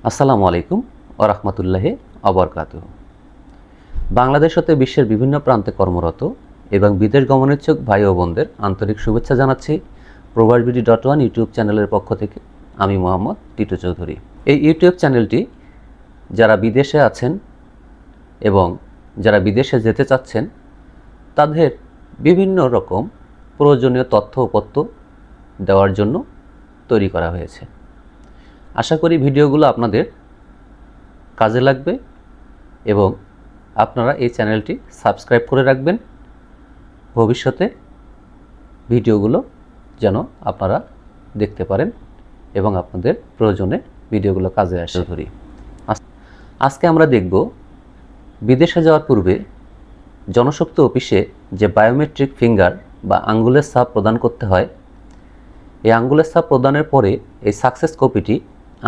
আসসালামু আলাইকুম ওয়া রাহমাতুল্লাহি ওয়া বারাকাতুহু। বাংলাদেশ হতে বিশ্বের বিভিন্ন প্রান্তে কর্মরত এবং বিদেশ গমনেচ্ছুক ভাই ও বোনদের আন্তরিক শুভেচ্ছা জানাচ্ছি প্রবাসবিডি.1 ইউটিউব চ্যানেলের পক্ষ থেকে। আমি মোহাম্মদ টিটু চৌধুরী। এই ইউটিউব চ্যানেলটি যারা বিদেশে আছেন এবং যারা বিদেশে যেতে চাচ্ছেন তাদের বিভিন্ন রকম প্রয়োজনীয় তথ্য উপত্য দেওয়ার জন্য তৈরি করা হয়েছে। আশা করি ভিডিওগুলো আপনাদের কাজে লাগবে এবং আপনারা এই চ্যানেলটি সাবস্ক্রাইব করে রাখবেন। ভবিষ্যতে ভিডিওগুলো যেন আপনারা দেখতে পারেন এবং আপনাদের প্রয়োজনে ভিডিওগুলো কাজে আসে। ধরি আজকে আমরা দেখব বিদেশে যাওয়ার পূর্বে জনশক্তি অফিসে যে বায়োমেট্রিক ফিঙ্গার বা আঙ্গুলের ছাপ প্রদান করতে হয়, এই আঙ্গুলের ছাপ প্রদানের পরে এই সাকসেস কপিটি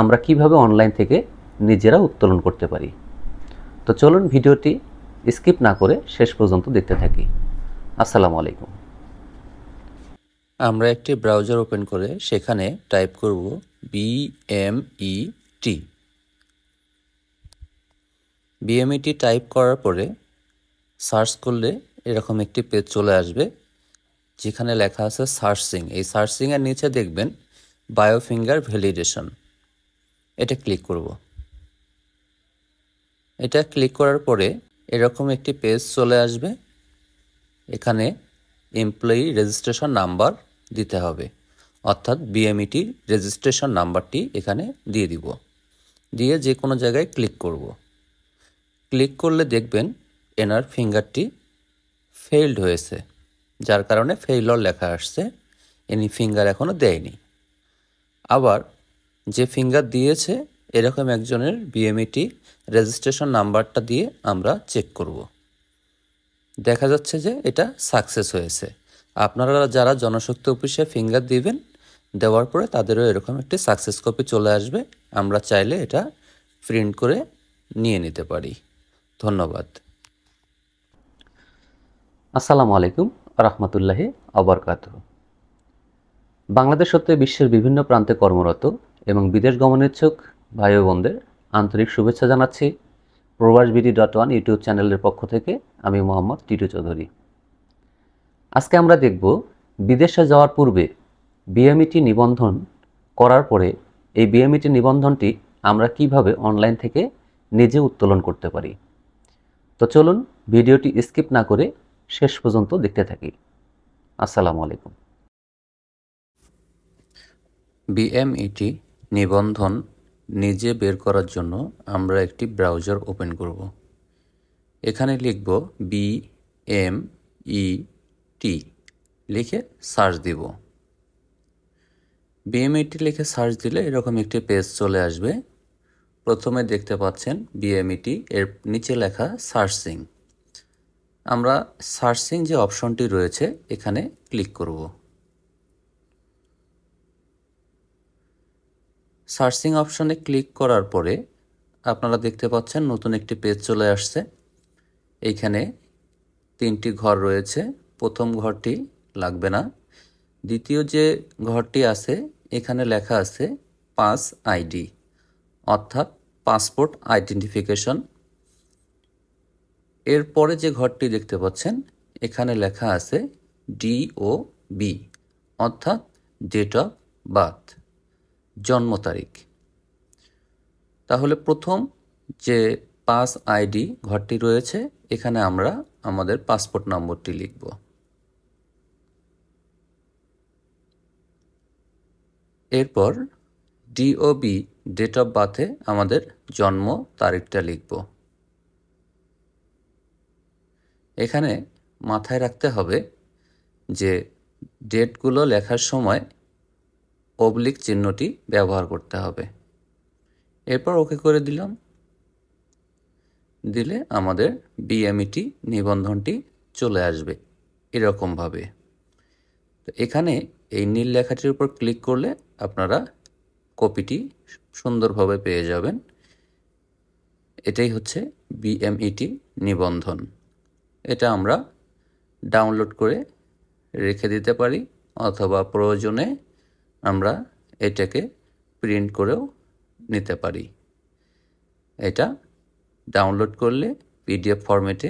আমরা কিভাবে অনলাইন থেকে নিজেরা উত্তোলন করতে পারি। তো চলুন ভিডিওটি স্কিপ না করে শেষ পর্যন্ত দেখতে থাকি। আসসালামু আলাইকুম। আমরা একটি ব্রাউজার ওপেন করে সেখানে টাইপ করব BMET। BMET টাইপ করার পরে সার্চ করলে এরকম একটি পেজ চলে আসবে যেখানে লেখা আছে সার্চিং। এই সার্চিংয়ের নিচে দেখবেন বায়োফিঙ্গার ভ্যালিডেশন। এটা ক্লিক করব। এটা ক্লিক করার পরে এরকম একটি পেজ চলে আসবে। এখানে এমপ্লয়ি রেজিস্ট্রেশন নাম্বার দিতে হবে, অর্থাৎ BMET রেজিস্ট্রেশন নাম্বারটি এখানে দিয়ে দিব। দিয়ে যে কোনো জায়গায় ক্লিক করব। ক্লিক করলে দেখবেন এনার ফিঙ্গারটি ফেইলড হয়েছে, যার কারণে ফেইলর লেখা আসছে। এনি ফিঙ্গার এখনও দেয়নি। আবার যে ফিঙ্গার দিয়েছে এরকম একজনের BMET রেজিস্ট্রেশন নাম্বারটা দিয়ে আমরা চেক করব। দেখা যাচ্ছে যে এটা সাকসেস হয়েছে। আপনারা যারা জনশক্তি অফিসে ফিঙ্গার দিবেন, দেওয়ার পরে তাদেরও এরকম একটি সাকসেস কপি চলে আসবে। আমরা চাইলে এটা প্রিন্ট করে নিয়ে নিতে পারি। ধন্যবাদ। আসসালামু আলাইকুম ওয়া রাহমাতুল্লাহি ওয়া বারাকাতুহু। বাংলাদেশ হতে বিশ্বের বিভিন্ন প্রান্তে কর্মরত এবং বিদেশ গমনেচ্ছুক ভাই ও বোনদের আন্তরিক শুভেচ্ছা জানাচ্ছি প্রবাসবিডি.1 ইউটিউব চ্যানেলের পক্ষ থেকে। আমি মোহাম্মদ টিটু চৌধুরী। আজকে আমরা দেখব বিদেশে যাওয়ার পূর্বে BMET নিবন্ধন করার পরে এই BMET নিবন্ধনটি আমরা কিভাবে অনলাইন থেকে নিজে উত্তোলন করতে পারি। তো চলুন ভিডিওটি স্কিপ না করে শেষ পর্যন্ত দেখতে থাকি। আসসালামু আলাইকুম। BMET নিবন্ধন নিজে বের করার জন্য আমরা একটি ব্রাউজার ওপেন করব। এখানে লিখব BMET, লিখে সার্চ দিব। BMET লিখে সার্চ দিলে এরকম একটি পেজ চলে আসবে। প্রথমে দেখতে পাচ্ছেন BMET, এর নিচে লেখা সার্চিং। আমরা সার্চিং যে অপশনটি রয়েছে এখানে ক্লিক করব। সার্চিং অপশনে ক্লিক করার পরে আপনারা দেখতে পাচ্ছেন নতুন একটি পেজ চলে আসছে। এইখানে 3টি ঘর রয়েছে। প্রথম ঘরটি লাগবে না। দ্বিতীয় যে ঘরটি আছে এখানে লেখা আছে পাস আইডি, অর্থাৎ পাসপোর্ট আইডেন্টিফিকেশন। এরপরে যে ঘরটি দেখতে পাচ্ছেন এখানে লেখা আছে DOB, অর্থাৎ ডেট অফ বার্থ, জন্ম তারিখ। তাহলে প্রথম যে পাস আইডি ঘরটি রয়েছে এখানে আমরা আমাদের পাসপোর্ট নম্বরটি লিখব। এরপর DOB, ডেট অফ বার্থে আমাদের জন্ম তারিখটা লিখব। এখানে মাথায় রাখতে হবে যে ডেটগুলো লেখার সময় অবলিক চিহ্নটি ব্যবহার করতে হবে। এরপর ওকে করে দিলাম। দিলে আমাদের BMET নিবন্ধনটি চলে আসবে এরকমভাবে। তো এখানে এই নীল লেখাটির উপর ক্লিক করলে আপনারা কপিটি সুন্দরভাবে পেয়ে যাবেন। এটাই হচ্ছে BMET নিবন্ধন। এটা আমরা ডাউনলোড করে রেখে দিতে পারি, অথবা প্রয়োজনে আমরা এটাকে প্রিন্ট করেও নিতে পারি। এটা ডাউনলোড করলে পিডিএফ ফরম্যাটে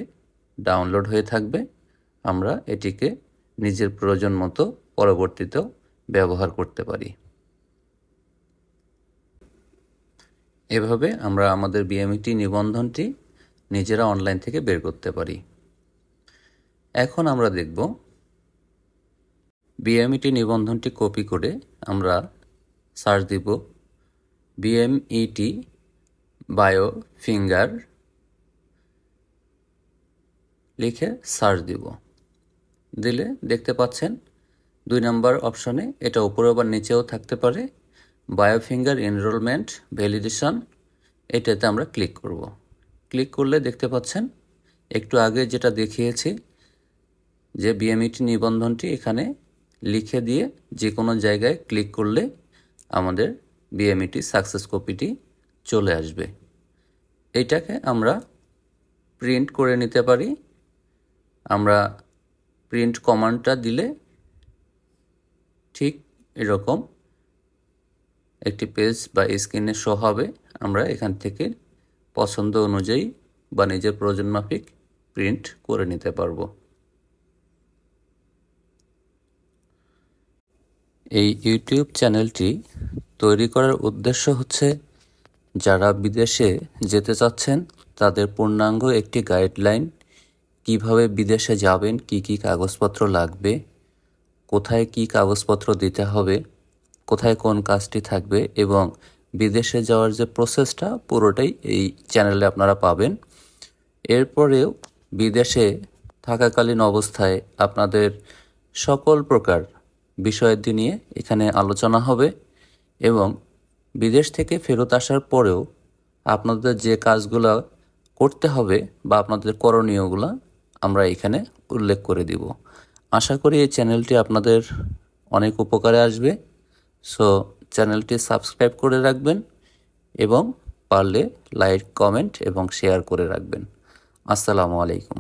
ডাউনলোড হয়ে থাকবে। আমরা এটিকে নিজের প্রয়োজন মতো পরবর্তীতেও ব্যবহার করতে পারি। এভাবে আমরা আমাদের বিএমইটি নিবন্ধনটি নিজেরা অনলাইন থেকে বের করতে পারি। এখন আমরা দেখব বিএমইটি নিবন্ধনটি কপি করে আমরা সার্চ দিব বিএমইটি বায়োফিঙ্গার লিখে সার্চ দিব। দিলে দেখতে পাচ্ছেন 2 নম্বর অপশনে, এটা উপরে আবার নিচেও থাকতে পারে, বায়োফিঙ্গার এনরোলমেন্ট ভ্যালিডেশন। এটাতে আমরা ক্লিক করব। ক্লিক করলে দেখতে পাচ্ছেন একটু আগে যেটা দেখিয়েছি যে বিএমইটি নিবন্ধনটি এখানে লিখে দিয়ে যে কোনো জায়গায় ক্লিক করলে আমাদের বিএমইটি সাকসেস কপিটি চলে আসবে। এইটাকে আমরা প্রিন্ট করে নিতে পারি। আমরা প্রিন্ট কমান্ডটা দিলে ঠিক এরকম একটি পেজ বা স্ক্রিনে শো হবে। আমরা এখান থেকে পছন্দ অনুযায়ী বা নিজের প্রয়োজন মাফিক প্রিন্ট করে নিতে পারবো। এই ইউটিউব চ্যানেলটি তৈরি করার উদ্দেশ্য হচ্ছে যারা বিদেশে যেতে চাচ্ছেন তাদের পূর্ণাঙ্গ একটি গাইডলাইন, কিভাবে বিদেশে যাবেন, কি কি কাগজপত্র লাগবে, কোথায় কি কাগজপত্র দিতে হবে, কোথায় কোন কাজটি থাকবে এবং বিদেশে যাওয়ার যে প্রসেসটা পুরোটাই এই চ্যানেলে আপনারা পাবেন। এরপরেও বিদেশে থাকাকালীন অবস্থায় আপনাদের সকল প্রকার বিষয়াদি নিয়ে এখানে আলোচনা হবে এবং বিদেশ থেকে ফেরত আসার পরেও আপনাদের যে কাজগুলো করতে হবে বা আপনাদের করণীয়গুলো আমরা এখানে উল্লেখ করে দিব। আশা করি এই চ্যানেলটি আপনাদের অনেক উপকারে আসবে। সো চ্যানেলটি সাবস্ক্রাইব করে রাখবেন এবং পারলে লাইক, কমেন্ট এবং শেয়ার করে রাখবেন। আসসালামু আলাইকুম।